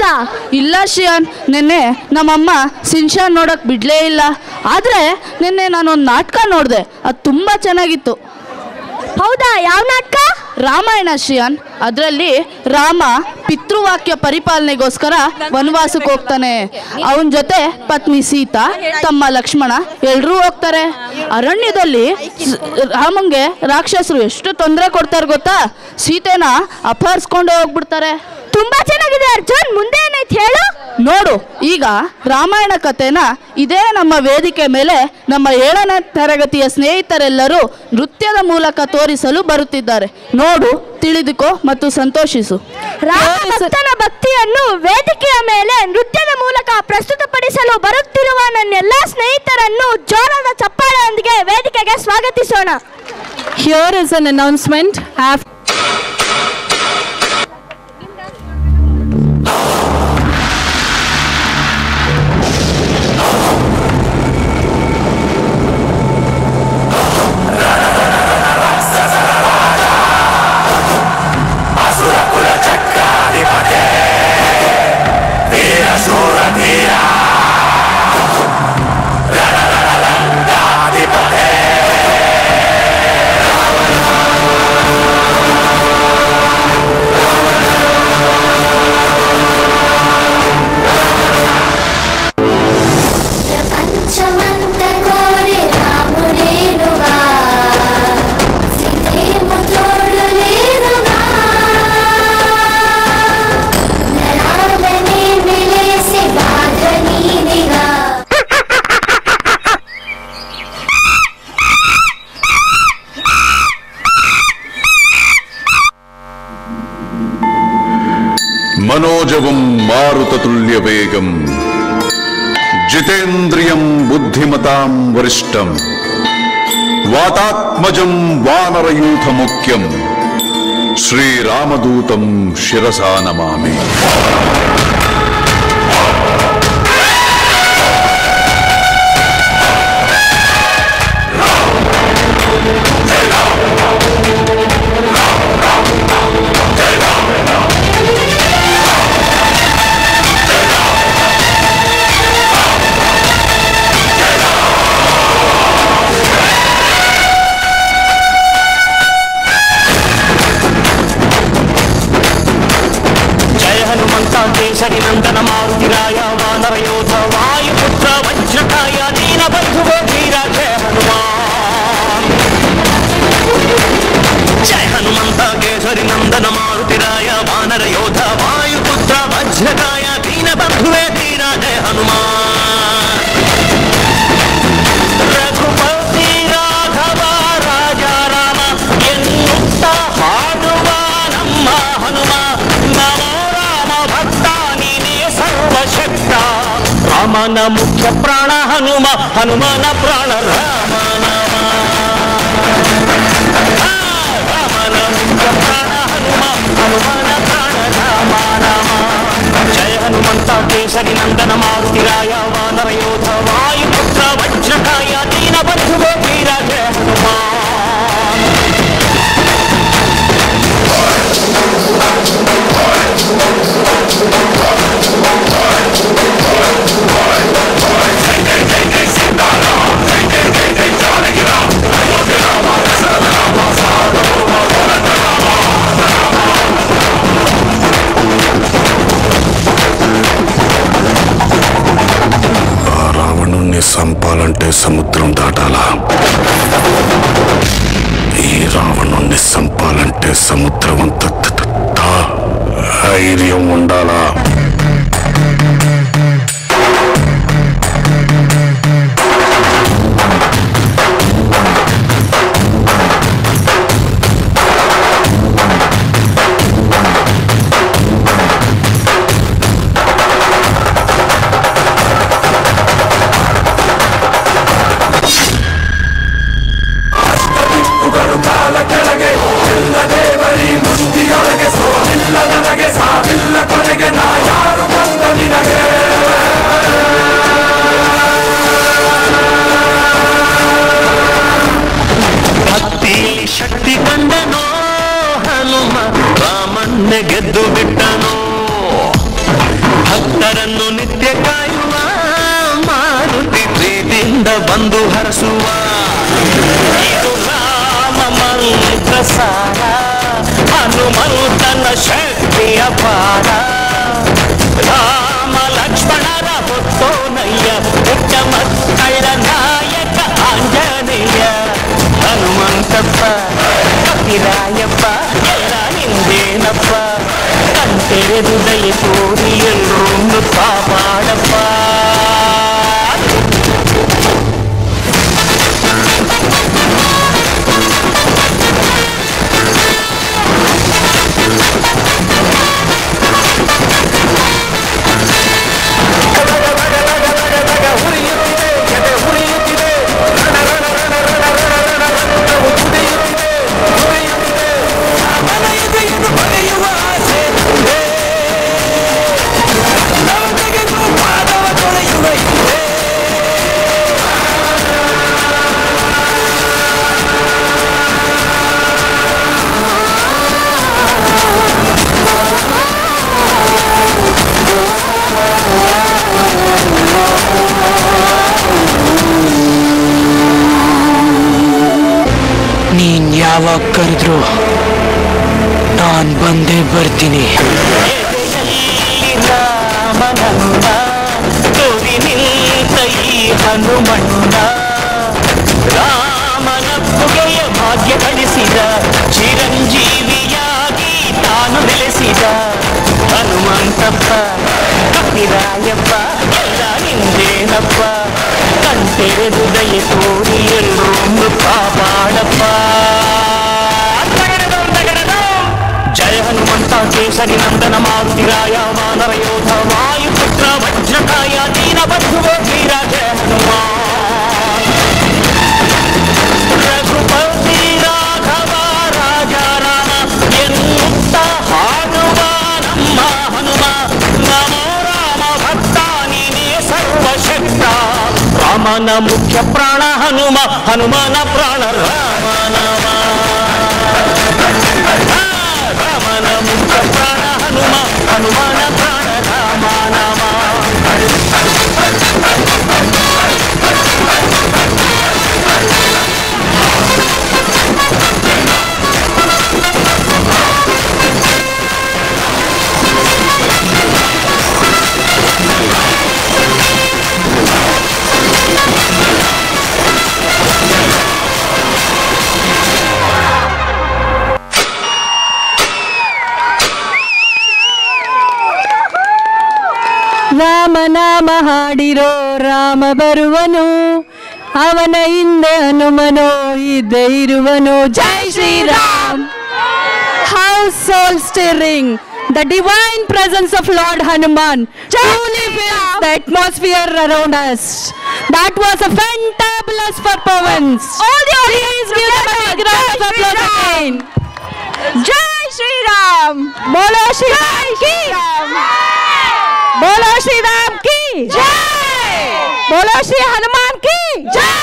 ನೋಡ್ಲಿಲ್ವಾ? ಇಲ್ಲ ಶ್ರಿಯಾನ್, ನಿನ್ನೆ ನಮ್ಮಮ್ಮ ಸಿನ್ಶಾನ್ ನೋಡೋಕೆ ಬಿಡಲೇ ಇಲ್ಲ. ಆದರೆ ನಿನ್ನೆ ನಾನೊಂದು ನಾಟಕ ನೋಡಿದೆ, ಅದು ತುಂಬ ಚೆನ್ನಾಗಿತ್ತು. ಹೌದಾ? ಯಾವ ನಾಟಕ? ರಾಮಾಯಣ ಶ್ರಿಯಾನ್. ಅದರಲ್ಲಿ ರಾಮ ಪಿತೃವಾಕ್ಯ ಪರಿಪಾಲನೆಗೋಸ್ಕರ ವನವಾಸಕ್ಕೆ ಹೋಗ್ತಾನೆ. ಅವನ ಜೊತೆ ಪತ್ನಿ ಸೀತಾ, ತಮ್ಮ ಲಕ್ಷ್ಮಣ ಎಲ್ಲರೂ ಹೋಗ್ತಾರೆ. ಅರಣ್ಯದಲ್ಲಿ ರಾಮಂಗೆ ರಾಕ್ಷಸರು ಎಷ್ಟು ತೊಂದರೆ ಕೊಡ್ತಾರೆ ಗೊತ್ತಾ? ಸೀತೆನ ಅಪಹರಿಸ್ಕೊಂಡು ಹೋಗ್ಬಿಡ್ತಾರೆ. ತುಂಬಾ ಚೆನ್ನಾಗಿದೆ ಅರ್ಜುನ್, ಮುಂದೆ ಏನಾಯ್ತು ಹೇಳು. ನೋಡು, ಈಗ ರಾಮಾಯಣ ಕಥೆನ ಇದೇ ನಮ್ಮ ವೇದಿಕೆ ಮೇಲೆ ನಮ್ಮ 7ನೇ ತರಗತಿಯ ಸ್ನೇಹಿತರೆಲ್ಲರೂ ನೃತ್ಯದ ಮೂಲಕ ತೋರಿಸಲು ಬರುತ್ತಿದ್ದಾರೆ. ನೋಡು, ತಿಳಿದುಕೋ ಮತ್ತು ಸಂತೋಷಿಸು. ರಾಮಭಕ್ತನ ಭಕ್ತಿಯನ್ನು ವೇದಿಕೆಯ ಮೇಲೆ ನೃತ್ಯದ ಮೂಲಕ ಪ್ರಸ್ತುತಪಡಿಸಲು ಬರುತ್ತಿರುವ ನನ್ನೆಲ್ಲ ಸ್ನೇಹಿತರನ್ನು ಜೋರಾದ ಚಪ್ಪಾಳೆಯೊಂದಿಗೆ ವೇದಿಕೆಗೆ ಸ್ವಾಗತಿಸೋಣ. Here is an announcement. मनोजवं मारुततुल्य वेगं जितेन्द्रियं बुद्धिमतां वरिष्ठं वातात्मजं वानरयूथ मुख्यं श्रीरामदूतं शिरसा नमामि। केसरिनंदन मारुतिराय वानरयोध वायुपुत्र वज्रकाय दीनबन्धुवो धीरा जय हनुमान। जय हनुमंत केसरिनंदन मारुतिराय वानरयोध वायुपुत्र वज्रकाय दीनबन्धुवे धीरा जय हनुमान। रघुपति राघव राजा राम एन्नुत्त हाडुव नम्म हनुम रामन मुख्य प्राण हनुम हनुमान प्राण राम रामन मुख्य प्राण हनुम हनुमान प्राण राम नाम। जय हनुमंत केसरिनंदन मारुतिराय वानरयोध वायुपुत्र वज्रकाय दीनबन्धुवो धीरा जय हनुमान। రావణుణ్ణి సంపాలంటే సముద్రం దాటాలా? ఈ రావణుణ్ణి సంపాలంటే సముద్రం అంత ధైర్యం ఉండాలా? ಕೆಳಗೆ ಎಲ್ಲ ದೇವರಿ ಮುಷ್ಟಿಯೊಳಗೆ ಸೋಲಿಲ್ಲ ನನಗೆ ಸಾವಿಲ್ಲ ಭಕ್ತರನ್ನು ನಿತ್ಯ ಕಾಯುವ ಮಾರುತಿ ಪ್ರೀತಿಯಿಂದ ಬಂದು ಹರಸುವ ಇದು ರಾಮ ಮಂತ್ರ ಸಾರ ಹನುಮಂತನ ಶಕ್ತಿಯ ಪಾರ ರಾಮ ಲಕ್ಷ್ಮಣರ ಹೊತ್ತೋನಯ್ಯ ಪುಟ್ಟ ಮಕ್ಕಳ ನಾಯಕ ಆಂಜನೇಯ ಹನುಮಂತಪ್ಪ ಕಪಿರಾಯಪ್ಪ ಎಲ್ಲ ನಿಂದೇನಪ್ಪ ಕಂತೆರೆದು ದಯ ತೋರಿ ಎಲ್ಲರೂ ಕಾಪಾಡಪ್ಪ ನೀನ್ ಯಾವಾಗ ಕರೆದ್ರು ನಾನ್ ಬಂದೇ ಬರ್ತೀನಿ. ರಾಮನನ್ನ ತೋರಿ ನಿಂತ ಈ ಹನುಮಣ್ಣ ರಾಮನ ಪುಗೆಯ ಭಾಗ್ಯ ಗಳಿಸಿದ ಚಿರಂಜೀವಿಯಾಗಿ ತಾನು ನೆಲೆಸಿದ ಹನುಮಂತಪ್ಪ ಕಪಿರಾಯಪ್ಪ ಎಲ್ಲ ನಿಂದೇನಪ್ಪ ಕಂತೆರೆದು ದಯ ತೋರಿ ಎಲ್ಲರೂ ಕಾಪಾಡಪ್ಪ. ಜಯ ಹನುಮಂತ ಕೇಸರಿ ನಂದನ ಮಾರುತಿರಾಯ ವಾನರ ಯೋಧ ವಾಯುಪುತ್ರ ವಜ್ರಕಾಯ ದೀನಬಂಧುವ ವೀರ ಜಯ ಹನುಮಾನ್ ರಘುಪತಿ ರಾಘವ ರಾಜ ರಾಮ ಎನ್ನುತ್ತ ಹಾಡುವ ನಮ್ಮ ಹನುಮ ನಮೋ ರಾಮ ಭಕ್ತ ನೀನೇ ಸರ್ವಶಕ್ತ ರಾಮನ ಮುಖ್ಯ ಪ್ರಾಣ ಹನುಮ ಹನುಮನ ಪ್ರಾಣ ರಾಮನಮ ರಾಮನ ಮುಖ್ಯ ಪ್ರಾಣ ಹನುಮ ಹನುಮನ ಪ್ರಾಣ ರಾಮನಮ ರಾಮನಾಮ ಹಾಡಿರೋ ರಾಮ ಬರುವನು ಅವನ ಹಿಂದೆ ಹನುಮನೋ ಇದ್ದೇ ಇರುವನು. ಜೈ Shriram. How soul stirring the divine presence of Lord Hanuman truly fills the atmosphere around us. That was a fantabulous performance. All the Please give them a big round of applause again. जय श्री राम. बोलो श्री राम की बोलो श्री राम की जय. बोलो श्री हनुमान की जय.